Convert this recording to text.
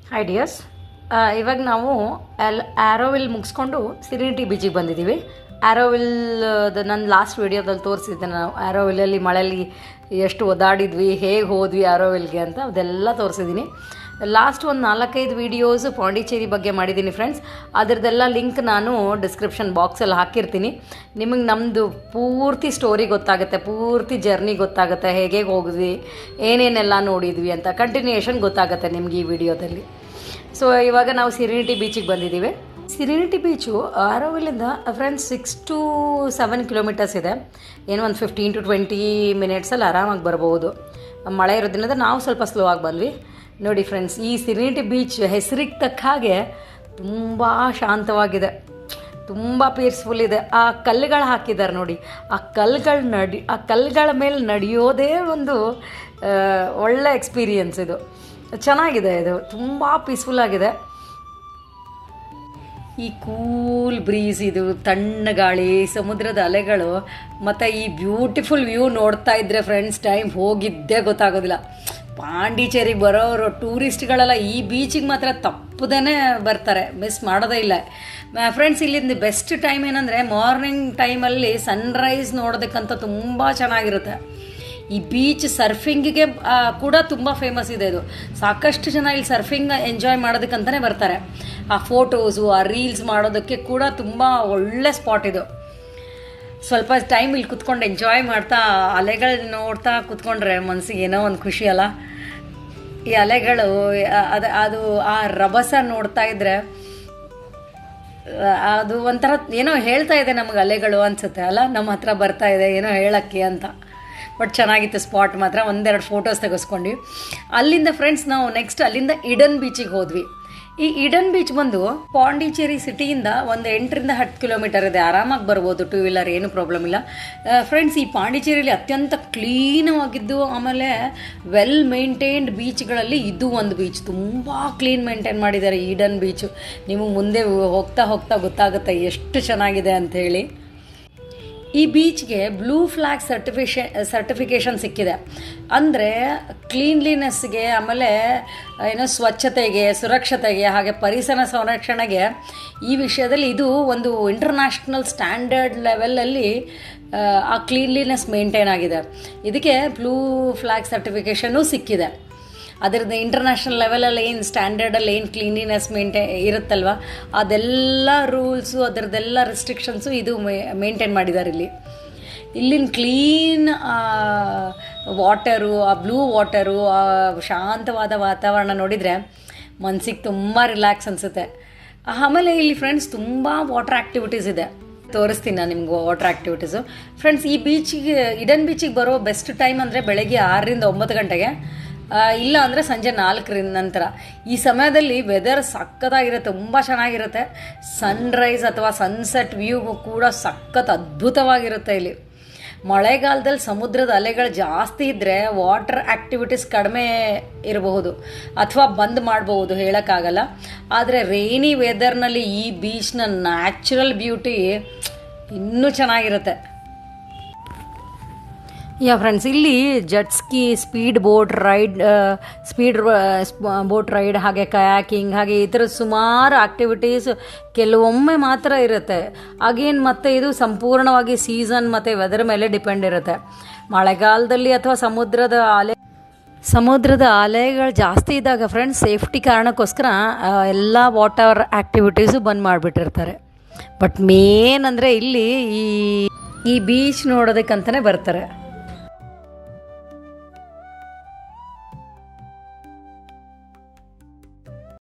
Hi dears, ಇವಾಗ ನಾವು ಆ್ಯರೋವಿಲ್ ಮುಗಿಸ್ಕೊಂಡು ಸಿರಿನಿಟಿ ಬೀಚಿಗೆ ಬಂದಿದ್ದೀವಿ. ಆ್ಯರೋವಿಲ್ ನನ್ನ ಲಾಸ್ಟ್ ವೀಡಿಯೋದಲ್ಲಿ ತೋರಿಸಿದ್ದೆ. ನಾವು ಆ್ಯರೋವಿಲಲ್ಲಿ ಮಳೆಯಲ್ಲಿ ಎಷ್ಟು ಒದ್ದಾಡಿದ್ವಿ, ಹೇಗೆ ಹೋದ್ವಿ ಆ್ಯರೋವಿಲ್ಗೆ ಅಂತ ಅದೆಲ್ಲ ತೋರಿಸಿದ್ದೀನಿ. ಲಾಸ್ಟ್ ಒಂದು 4-5 ವೀಡಿಯೋಸು ಪಾಂಡಿಚೇರಿ ಬಗ್ಗೆ ಮಾಡಿದ್ದೀನಿ ಫ್ರೆಂಡ್ಸ್. ಅದರದ್ದೆಲ್ಲ ಲಿಂಕ್ ನಾನು ಡಿಸ್ಕ್ರಿಪ್ಷನ್ ಬಾಕ್ಸಲ್ಲಿ ಹಾಕಿರ್ತೀನಿ. ನಿಮಗೆ ನಮ್ಮದು ಪೂರ್ತಿ ಸ್ಟೋರಿ ಗೊತ್ತಾಗುತ್ತೆ, ಪೂರ್ತಿ ಜರ್ನಿ ಗೊತ್ತಾಗುತ್ತೆ, ಹೇಗೆ ಹೋಗಿದ್ವಿ, ಏನೇನೆಲ್ಲ ನೋಡಿದ್ವಿ ಅಂತ ಕಂಟಿನ್ಯೂಯೇಷನ್ ಗೊತ್ತಾಗುತ್ತೆ ನಿಮ್ಗೆ ಈ ವಿಡಿಯೋದಲ್ಲಿ. ಸೊ ಇವಾಗ ನಾವು ಸಿರಿನಿಟಿ ಬೀಚಿಗೆ ಬಂದಿದ್ದೀವಿ. ಸಿರಿನಿಟಿ ಬೀಚು ಆರೋವಿಲಿಂದ ಫ್ರೆಂಡ್ಸ್ 6 to 7 ಕಿಲೋಮೀಟರ್ಸ್ ಇದೆ. ಏನೋ ಒಂದು 15 to 20 ಮಿನಿಟ್ಸಲ್ಲಿ ಆರಾಮಾಗಿ ಬರ್ಬೋದು. ಮಳೆ ಇರೋದ್ರಿಂದ ನಾವು ಸ್ವಲ್ಪ ಸ್ಲೋ ಆಗಿ ಬಂದ್ವಿ. ನೋಡಿ ಫ್ರೆಂಡ್ಸ್, ಈ ಸಿರಿನಿಟಿ ಬೀಚ್ ಹೆಸರಿಗೆ ತಕ್ಕ ಹಾಗೆ ತುಂಬ ಶಾಂತವಾಗಿದೆ, ತುಂಬ ಪೀಸ್ಫುಲ್ ಇದೆ. ಆ ಕಲ್ಲುಗಳು ಹಾಕಿದ್ದಾರೆ ನೋಡಿ, ಆ ಕಲ್ಲುಗಳ ಮೇಲೆ ನಡೆಯೋದೇ ಒಂದು ಒಳ್ಳೆ ಎಕ್ಸ್ಪೀರಿಯನ್ಸ್. ಇದು ಚೆನ್ನಾಗಿದೆ, ಇದು ತುಂಬ ಪೀಸ್ಫುಲ್ಲಾಗಿದೆ. ಈ ಕೂಲ್ ಬ್ರೀಸ್, ಇದು ತಣ್ಣ ಗಾಳಿ, ಸಮುದ್ರದ ಅಲೆಗಳು ಮತ್ತು ಈ ಬ್ಯೂಟಿಫುಲ್ ವ್ಯೂ ನೋಡ್ತಾ ಇದ್ದರೆ ಫ್ರೆಂಡ್ಸ್ ಟೈಮ್ ಹೋಗಿದ್ದೇ ಗೊತ್ತಾಗೋದಿಲ್ಲ. ಪಾಂಡಿಚೇರಿಗೆ ಬರೋರು ಟೂರಿಸ್ಟ್ಗಳೆಲ್ಲ ಈ ಬೀಚಿಗೆ ಮಾತ್ರ ತಪ್ಪದೇ ಬರ್ತಾರೆ, ಮಿಸ್ ಮಾಡೋದೇ ಇಲ್ಲ ಫ್ರೆಂಡ್ಸ್. ಇಲ್ಲಿಂದ ಬೆಸ್ಟ್ ಟೈಮ್ ಏನಂದರೆ ಮಾರ್ನಿಂಗ್ ಟೈಮಲ್ಲಿ ಸನ್ರೈಸ್ ನೋಡೋದಕ್ಕಂತ ತುಂಬ ಚೆನ್ನಾಗಿರುತ್ತೆ. ಈ ಬೀಚ್ ಸರ್ಫಿಂಗಿಗೆ ಕೂಡ ತುಂಬ ಫೇಮಸ್ ಇದೆ. ಇದು ಸಾಕಷ್ಟು ಜನ ಇಲ್ಲಿ ಸರ್ಫಿಂಗ್ ಎಂಜಾಯ್ ಮಾಡೋದಕ್ಕಂತಲೇ ಬರ್ತಾರೆ. ಆ ಫೋಟೋಸು, ಆ ರೀಲ್ಸ್ ಮಾಡೋದಕ್ಕೆ ಕೂಡ ತುಂಬ ಒಳ್ಳೆ ಸ್ಪಾಟ್ ಇದು. ಸ್ವಲ್ಪ ಟೈಮ್ ಇಲ್ಲಿ ಕುತ್ಕೊಂಡು ಎಂಜಾಯ್ ಮಾಡ್ತಾ ಅಲೆಗಳು ನೋಡ್ತಾ ಕುತ್ಕೊಂಡ್ರೆ ಮನಸ್ಸಿಗೆ ಏನೋ ಒಂದು ಖುಷಿ ಅಲ್ಲ. ಈ ಅಲೆಗಳು ಅದು ಆ ರಭಸ ನೋಡ್ತಾ ಇದ್ದರೆ ಅದು ಒಂಥರ ಏನೋ ಹೇಳ್ತಾ ಇದೆ ನಮಗೆ, ಅಲೆಗಳು ಅನಿಸುತ್ತೆ ಅಲ್ಲ, ನಮ್ಮ ಹತ್ರ ಬರ್ತಾ ಇದೆ ಏನೋ ಹೇಳೋಕ್ಕೆ ಅಂತ. ಬಟ್ ಚೆನ್ನಾಗಿತ್ತು ಸ್ಪಾಟ್ ಮಾತ್ರ. 1-2 ಫೋಟೋಸ್ ತೆಗೆಸ್ಕೊಂಡ್ವಿ. ಅಲ್ಲಿಂದ ಫ್ರೆಂಡ್ಸ್ ನಾವು ನೆಕ್ಸ್ಟ್ ಅಲ್ಲಿಂದ ಈಡನ್ ಬೀಚಿಗೆ ಹೋದ್ವಿ. ಈ ಈಡನ್ ಬೀಚ್ ಬಂದು ಪಾಂಡಿಚೇರಿ ಸಿಟಿಯಿಂದ ಒಂದು 8-10 ಕಿಲೋಮೀಟರ್ ಇದೆ. ಆರಾಮಾಗಿ ಬರ್ಬೋದು, 2 ವೀಲರ್, ಏನು ಪ್ರಾಬ್ಲಮ್ ಇಲ್ಲ ಫ್ರೆಂಡ್ಸ್. ಈ ಪಾಂಡಿಚೇರಿಯಲ್ಲಿ ಅತ್ಯಂತ ಕ್ಲೀನವಾಗಿದ್ದು ಆಮೇಲೆ ವೆಲ್ ಮೇಂಟೈನ್ಡ್ ಬೀಚ್ಗಳಲ್ಲಿ ಇದು ಒಂದು ಬೀಚ್. ತುಂಬ ಕ್ಲೀನ್ ಮೇಂಟೈನ್ ಮಾಡಿದ್ದಾರೆ ಈಡನ್ ಬೀಚು. ನೀವು ಮುಂದೆ ಹೋಗ್ತಾ ಹೋಗ್ತಾ ಗೊತ್ತಾಗುತ್ತೆ ಎಷ್ಟು ಚೆನ್ನಾಗಿದೆ ಅಂಥೇಳಿ. ಈ ಬೀಚ್ಗೆ ಬ್ಲೂ ಫ್ಲ್ಯಾಗ್ ಸರ್ಟಿಫಿಕೇಷನ್ ಸಿಕ್ಕಿದೆ. ಅಂದರೆ ಕ್ಲೀನ್ಲಿನೆಸ್ಗೆ, ಆಮೇಲೆ ಏನೋ ಸ್ವಚ್ಛತೆಗೆ, ಸುರಕ್ಷತೆಗೆ, ಹಾಗೆ ಪರಿಸರ ಸಂರಕ್ಷಣೆಗೆ ಈ ವಿಷಯದಲ್ಲಿ ಇದು ಒಂದು ಇಂಟರ್ನ್ಯಾಷನಲ್ ಸ್ಟ್ಯಾಂಡರ್ಡ್ ಲೆವೆಲಲ್ಲಿ ಆ ಕ್ಲೀನ್ಲಿನೆಸ್ ಮೇಂಟೈನ್ ಆಗಿದೆ. ಇದಕ್ಕೆ ಬ್ಲೂ ಫ್ಲ್ಯಾಗ್ ಸರ್ಟಿಫಿಕೇಷನ್ನು ಸಿಕ್ಕಿದೆ. ಅದರದ್ದು ಇಂಟರ್ನ್ಯಾಷನಲ್ ಲೆವೆಲಲ್ಲಿ ಏನು ಸ್ಟ್ಯಾಂಡರ್ಡಲ್ಲಿ ಏನು ಕ್ಲೀನ್ಲಿನೆಸ್ ಇರುತ್ತಲ್ವ, ಅದೆಲ್ಲ ರೂಲ್ಸು, ಅದರದ್ದೆಲ್ಲ ರೆಸ್ಟ್ರಿಕ್ಷನ್ಸು ಇದು ಮೇಂಟೈನ್ ಮಾಡಿದ್ದಾರೆ ಇಲ್ಲಿ. ಇಲ್ಲಿನ ಕ್ಲೀನ್ ವಾಟರು, ಆ ಬ್ಲೂ ವಾಟರು, ಆ ಶಾಂತವಾದ ವಾತಾವರಣ ನೋಡಿದರೆ ಮನಸ್ಸಿಗೆ ತುಂಬ ರಿಲ್ಯಾಕ್ಸ್ ಅನಿಸುತ್ತೆ. ಆಮೇಲೆ ಇಲ್ಲಿ ಫ್ರೆಂಡ್ಸ್ ತುಂಬ ವಾಟರ್ ಆ್ಯಕ್ಟಿವಿಟೀಸ್ ಇದೆ, ತೋರಿಸ್ತೀನಿ ನಾನು ನಿಮ್ಗೆ ವಾಟರ್ ಆ್ಯಕ್ಟಿವಿಟೀಸು. ಫ್ರೆಂಡ್ಸ್, ಈ ಬೀಚಿಗೆ, ಈಡನ್ ಬೀಚಿಗೆ ಬರೋ ಬೆಸ್ಟ್ ಟೈಮ್ ಅಂದರೆ ಬೆಳಗ್ಗೆ 6ರಿಂದ 9 ಗಂಟೆಗೆ, ಇಲ್ಲ ಅಂದರೆ ಸಂಜೆ 4 ನಂತರ. ಈ ಸಮಯದಲ್ಲಿ ವೆದರ್ ಸಖತ್ತಾಗಿರುತ್ತೆ, ತುಂಬ ಚೆನ್ನಾಗಿರುತ್ತೆ. ಸನ್ರೈಸ್ ಅಥವಾ ಸನ್ಸೆಟ್ ವ್ಯೂ ಕೂಡ ಸಖತ್ ಅದ್ಭುತವಾಗಿರುತ್ತೆ ಇಲ್ಲಿ. ಮಳೆಗಾಲದಲ್ಲಿ ಸಮುದ್ರದ ಅಲೆಗಳು ಜಾಸ್ತಿ ಇದ್ದರೆ ವಾಟರ್ ಆ್ಯಕ್ಟಿವಿಟೀಸ್ ಕಡಿಮೆ ಇರಬಹುದು ಅಥವಾ ಬಂದ್ ಮಾಡಬಹುದು, ಹೇಳೋಕ್ಕಾಗಲ್ಲ. ಆದರೆ ರೈನಿ ವೆದರ್ನಲ್ಲಿ ಈ ಬೀಚ್ನ ನ್ಯಾಚುರಲ್ ಬ್ಯೂಟಿ ಇನ್ನೂ ಚೆನ್ನಾಗಿರುತ್ತೆ. ಫ್ರೆಂಡ್ಸ್, ಇಲ್ಲಿ ಜೆಟ್ಸ್ಕಿ, ಸ್ಪೀಡ್ ಬೋಟ್ ರೈಡ್, ಹಾಗೆ ಕಯಾಕಿಂಗ್, ಹಾಗೆ ಈ ಥರ ಸುಮಾರು ಆ್ಯಕ್ಟಿವಿಟೀಸ್ ಕೆಲವೊಮ್ಮೆ ಮಾತ್ರ ಇರುತ್ತೆ. ಅಗೇನ್ ಮತ್ತೆ ಇದು ಸಂಪೂರ್ಣವಾಗಿ ಸೀಸನ್ ಮತ್ತು ವೆದರ್ ಮೇಲೆ ಡಿಪೆಂಡ್ ಇರುತ್ತೆ. ಮಳೆಗಾಲದಲ್ಲಿ ಅಥವಾ ಸಮುದ್ರದ ಅಲೆಗಳು ಜಾಸ್ತಿ ಇದ್ದಾಗ ಫ್ರೆಂಡ್ಸ್ ಸೇಫ್ಟಿ ಕಾರಣಕ್ಕೋಸ್ಕರ ಎಲ್ಲ ವಾಟರ್ ಆ್ಯಕ್ಟಿವಿಟೀಸು ಬಂದ್ ಮಾಡಿಬಿಟ್ಟಿರ್ತಾರೆ. ಬಟ್ ಮೇನ್ ಅಂದರೆ ಇಲ್ಲಿ ಈ ಬೀಚ್ ನೋಡೋದಕ್ಕಂತಲೇ ಬರ್ತಾರೆ.